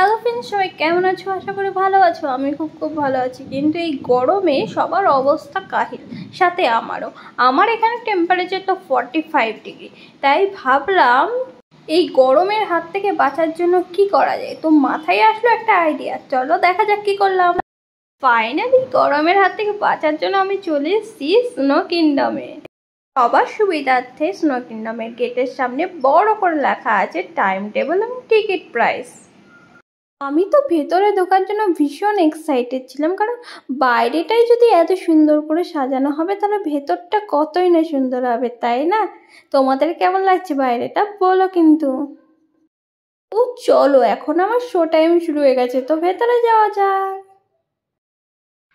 Hello friends, সবাই কেমন আছো? আশা করি ভালো আছো। আমি খুব ভালো আছি, কিন্তু এই গরমে সবার অবস্থা কাহিল, সাথে আমার এখানে টেম্পারেচার তো 45 ডিগ্রি। তাই ভাবলাম এই গরমের হাত থেকে বাঁচার জন্য কি করা যায়। তো মাথায় আসলো একটা আইডিয়া, চলো দেখা যাক কি করলাম। ফাইনালি গরমের হাত থেকে বাঁচার জন্য আমি চলে এসেছি স্নো কিংডমে। সবার সুবিধার্থে স্নো কিংডমের গেটের সামনে বড় করে লেখা আছে টাইম টেবিল এবং টিকিট প্রাইস। আমি তো ভেতরে ঢোকার জন্য ভীষণ এক্সাইটেড ছিলাম, কারণ বাইরেটাই যদি এত সুন্দর করে সাজানো হবে তাহলে ভেতরটা কতই না সুন্দর হবে, তাই না? তোমাদের কেমন লাগছে বাইরেটা বলো কিন্তু। তো চলো, এখন আমার শো টাইম শুরু হয়ে গেছে, তো ভেতরে যাওয়া যাক।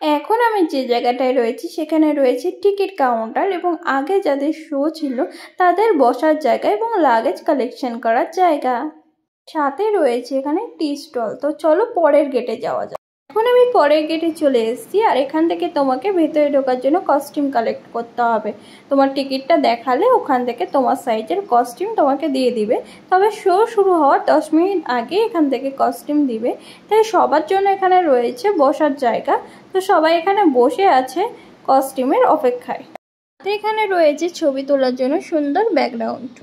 এখন আমি যে জায়গাটায় রয়েছি সেখানে রয়েছে টিকিট কাউন্টার, এবং আগে যাদের শো ছিল তাদের বসার জায়গা এবং লাগেজ কালেকশন করার জায়গা। সাথে রয়েছে এখানে টি স্টল। তো চলো পরের গেটে যাওয়া যাক। এখন আমি পরের গেটে চলে এসেছি, আর এখান থেকে তোমাকে ভেতরে ঢোকার জন্য কস্টিউম কালেক্ট করতে হবে। তোমার টিকিটটা দেখালে ওখান থেকে তোমার সাইজের কস্টিউম তোমাকে দিয়ে দিবে। তবে শো শুরু হওয়ার 10 মিনিট আগে এখান থেকে কস্টিউম দিবে। তাই সবার জন্য এখানে রয়েছে বসার জায়গা। তো সবাই এখানে বসে আছে কস্টিউমের অপেক্ষায়। এখানে রয়েছে ছবি তোলার জন্য সুন্দর ব্যাকগ্রাউন্ড।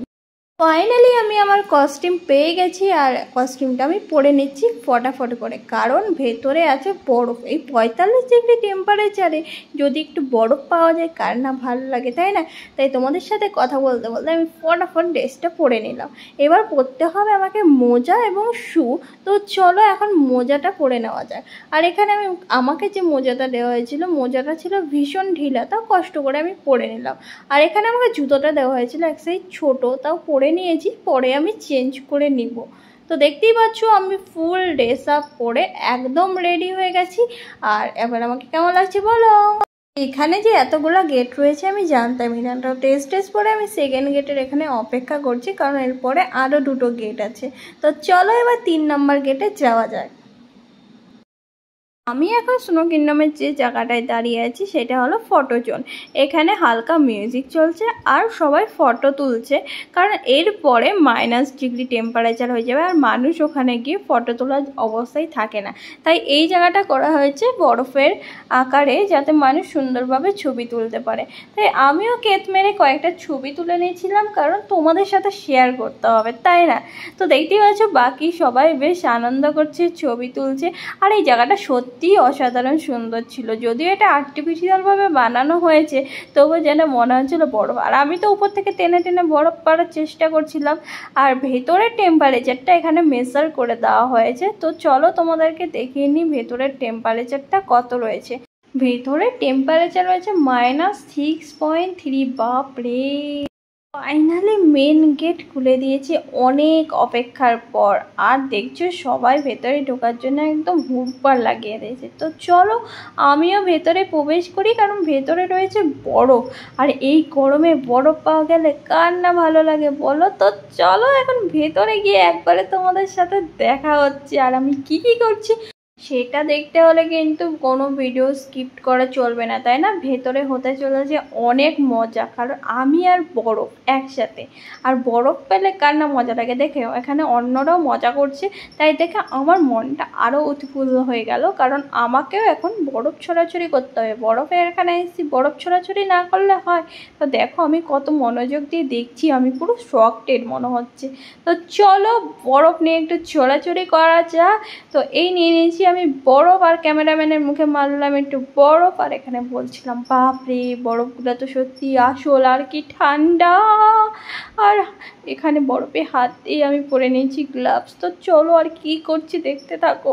ফাইনালি আমি আমার কস্টিউম পেয়ে গেছি, আর কস্টিউমটা আমি পরে নিচ্ছি ফটাফট করে, কারণ ভেতরে আছে বরফ। এই 45 ডিগ্রি টেম্পারেচারে যদি একটু বরফ পাওয়া যায় কার না ভালো লাগে, তাই না? তাই তোমাদের সাথে কথা বলতে বলতে আমি ফটাফট ড্রেসটা পরে নিলাম। এবার পরতে হবে আমাকে মোজা এবং শু। তো চলো এখন মোজাটা পরে নেওয়া যায়। আর এখানে আমাকে যে মোজাটা দেওয়া হয়েছিল, মোজাটা ছিল ভীষণ ঢিলা, তাও কষ্ট করে আমি পরে নিলাম। আর এখানে আমাকে জুতোটা দেওয়া হয়েছিল এক সাইজ ছোটো, তাও পরে নিয়েছি, পরে আমি চেঞ্জ করে নিব। তো দেখতেই পাচ্ছ আমি ফুল ড্রেস আপ পরে একদম রেডি হয়ে গেছি। আর এবার আমাকে কেমন লাগছে বলো। এখানে যে এতগুলো গেট রয়েছে আমি জানতামই না। তো টেস্ট পরে আমি সেকেন্ড গেটের এখানে অপেক্ষা করছি, কারণ এরপরে আরও 2টো গেট আছে। তো চলো এবার 3 নম্বর গেটে যাওয়া যায়। আমি এখন স্নো কিংডমের যে জায়গাটায় দাঁড়িয়ে আছি সেটা হলো ফটো জোন। এখানে হালকা মিউজিক চলছে আর সবাই ফটো তুলছে, কারণ এরপরে -ডিগ্রি টেম্পারেচার হয়ে যাবে, আর মানুষ ওখানে গিয়ে ফটো তোলার অবস্থায় থাকে না। তাই এই জায়গাটা করা হয়েছে বরফের আকারে, যাতে মানুষ সুন্দরভাবে ছবি তুলতে পারে। তাই আমিও কেত মেরে কয়েকটা ছবি তুলে নিয়েছিলাম, কারণ তোমাদের সাথে শেয়ার করতে হবে, তাই না? তো দেখতেই পাচ্ছ বাকি সবাই বেশ আনন্দ করছে, ছবি তুলছে। আর এই জায়গাটা সত্যি অসাধারণ সুন্দর ছিল। যদিও এটা আর্টিফিশিয়ালভাবে বানানো হয়েছে, তবু যেন মনে হচ্ছিল বরফ। আর আমি তো উপর থেকে টেনে টেনে বরফ পাড়ার চেষ্টা করছিলাম। আর ভেতরের টেম্পারেচারটা এখানে মেজার করে দেওয়া হয়েছে। তো চলো তোমাদেরকে দেখিয়ে নিই ভেতরের টেম্পারেচারটা কত রয়েছে। ভেতরের টেম্পারেচার রয়েছে -6.3। বাপরে! ফাইনালি মেন গেট খুলে দিয়েছে অনেক অপেক্ষার পর। আর দেখছো সবাই ভেতরে ঢোকার জন্য একদম হুড়পাড় লাগিয়ে দিয়েছে। তো চলো আমিও ভেতরে প্রবেশ করি, কারণ ভেতরে রয়েছে বরফ। আর এই গরমে বরফ পাওয়া গেলে কার না ভালো লাগে বলো। তো চলো এখন ভেতরে গিয়ে একবারে তোমাদের সাথে দেখা হচ্ছে, আর আমি কি করছি সেটা দেখতে হলে কিন্তু কোনো ভিডিও স্কিপ করা চলবে না, তাই না? ভেতরে হতে চলেছে অনেক মজা, কারণ আমি আর বরফ একসাথে। আর বরফ পেলে কার না মজা লাগে। দেখে এখানে অন্যরাও মজা করছে, তাই দেখে আমার মনটা আরও উৎফুল্ল হয়ে গেল, কারণ আমাকেও এখন বরফ ছোড়াছুড়ি করতে হবে। বরফে এখানে এসেছি, বরফ ছোড়াছুড়ি না করলে হয়? তো দেখো আমি কত মনোযোগ দিয়ে দেখছি, আমি পুরো শকটেড মনে হচ্ছে। তো চলো বরফ নিয়ে একটু ছোড়াছুড়ি করা যাক। তো এই নিয়ে নিয়েছি আমি বরফ, আর ক্যামেরাম্যানের মুখে মারলাম একটু বরফ। আর এখানে বলছিলাম বাপরে বরফগুলো তো সত্যি আসল, আর কি ঠান্ডা। আর এখানে বরফে হাত দিয়ে আমি পরে নিয়েছি গ্লাভস। তো চলো আর কি করছি দেখতে থাকো।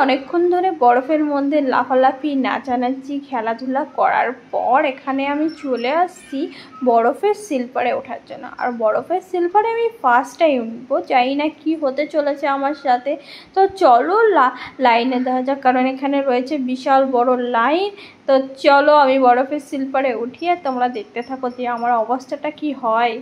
অনেকক্ষণ ধরে বরফের মধ্যে লাফালাফি নাচানাচি খেলাধুলা করার পর এখানে আমি চলে আসছি বরফের স্লিপারে ওঠার জন্য। আর বরফের স্লিপারে আমি ফার্স্ট টাইম উঠবো, জানি না কি হতে চলেছে আমার সাথে। তো চলো লাইনে দেখা যাক, কারণ এখানে রয়েছে বিশাল বড় লাইন। তো চলো আমি বরফের স্লিপারে উঠি আর তোমরা দেখতে থাকো যে আমার অবস্থাটা কি হয়।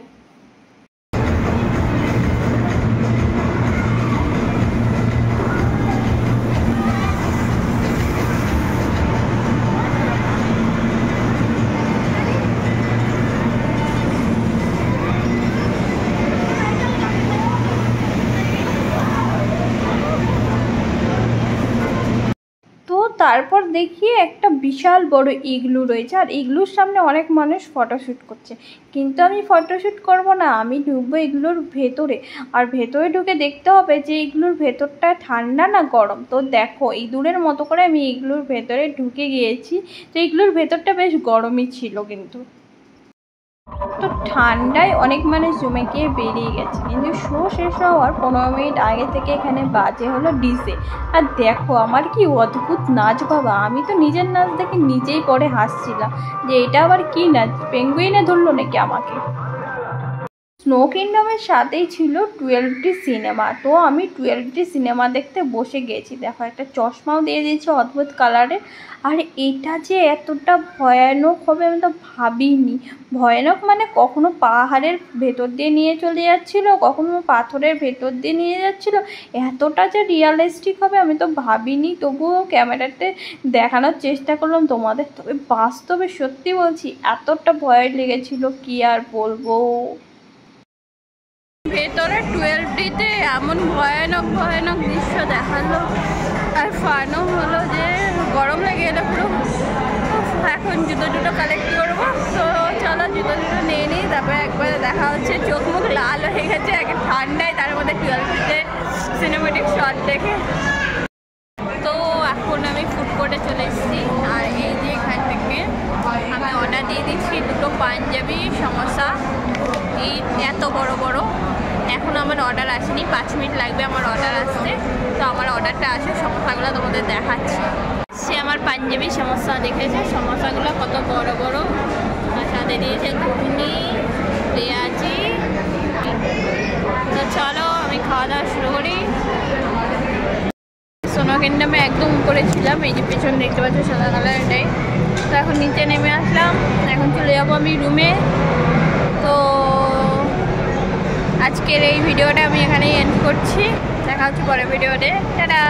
তো তারপর দেখি একটা বিশাল বড় ইগলু রয়েছে, আর ইগলুর সামনে অনেক মানুষ ফটোশ্যুট করছে। কিন্তু আমি ফটোশ্যুট করব না, আমি ঢুকবো ইগলুর ভেতরে। আর ভেতরে ঢুকে দেখতে হবে যে ইগলুর ভেতরটা ঠান্ডা না গরম। তো দেখো ইঁদুরের মতো করে আমি ইগলুর ভেতরে ঢুকে গিয়েছি। তো ইগলুর ভেতরটা বেশ গরমই ছিল, কিন্তু তো ঠান্ডায় অনেক মানুষ জমে গিয়ে বেরিয়ে গেছে। কিন্তু শো শেষ হওয়ার 15 মিনিট আগে থেকে এখানে বাজে হলো ডিজে। আর দেখো আমার কি অদ্ভুত নাচ বাবা, আমি তো নিজের নাচ দেখে নিজেই পরে হাসছিলাম যে এটা আবার কি নাচ, পেঙ্গুইনে ধরলো নাকি আমাকে। স্নো কিংডমের সাথেই ছিল 12টি সিনেমা। তো আমি 12টি সিনেমা দেখতে বসে গেছি। দেখো একটা চশমাও দিয়ে দিয়েছে অদ্ভুত কালারের। আর এটা যে এতটা ভয়ানক হবে আমি তো ভাবিনি। ভয়ানক মানে কখনো পাহাড়ের ভেতর দিয়ে নিয়ে চলে যাচ্ছিলো, কখনো পাথরের ভেতর দিয়ে নিয়ে যাচ্ছিলো। এতটা যে রিয়ালিস্টিক হবে আমি তো ভাবিনি। তবুও ক্যামেরাতে দেখানোর চেষ্টা করলাম তোমাদের। তবে বাস্তবে সত্যি বলছি এতটা ভয় লেগেছিল কি আর বলবো। ভেতরে 12টিতে এমন ভয়ানক ভয়ানক দৃশ্য দেখালো। আর ফানও হলো যে গরম লেগে এলো পুরো। এখন জুতো কালেক্ট করবো। তো চলো জুতো নিয়ে নিই, তারপরে একবারে দেখা হচ্ছে। চোখ মুখ লাল হয়ে গেছে এক ঠান্ডায়, তার মধ্যে 12টিতে সিনেমেটিক শট দেখে। তো এখন আমি ফুড কোর্টে চলে এসেছি। আর এই যে এখান থেকে আমি অর্ডার দিয়ে দিচ্ছি 2টো পাঞ্জাবি সমোসা, এই এত বড় বড়। এখন আমার অর্ডার আসেনি, 5 মিনিট লাগবে আমার অর্ডার আসতে। তো আমার অর্ডারটা আসে, সমোসাগুলো তোমাদের দেখাচ্ছি। সে আমার পাঞ্জাবি সমোসা দেখেছে, সমোসাগুলো কত বড় বড়। আর সাথে দিয়েছে ঘুগনি, পেঁয়াজি। তো চলো আমি খাওয়া দাওয়া শুরু করি। স্নো কিংডমে একদম উপরে ছিলাম, এই যে পেছন দেখতে পাচ্ছ সাদা কালার, এটাই। তো এখন নিচে নেমে আসলাম, এখন চলে যাবো আমি রুমে। তো আজকের এই ভিডিওটা আমি এখানেই এন্ড করছি। দেখা হচ্ছে পরের ভিডিওতে। টাটা।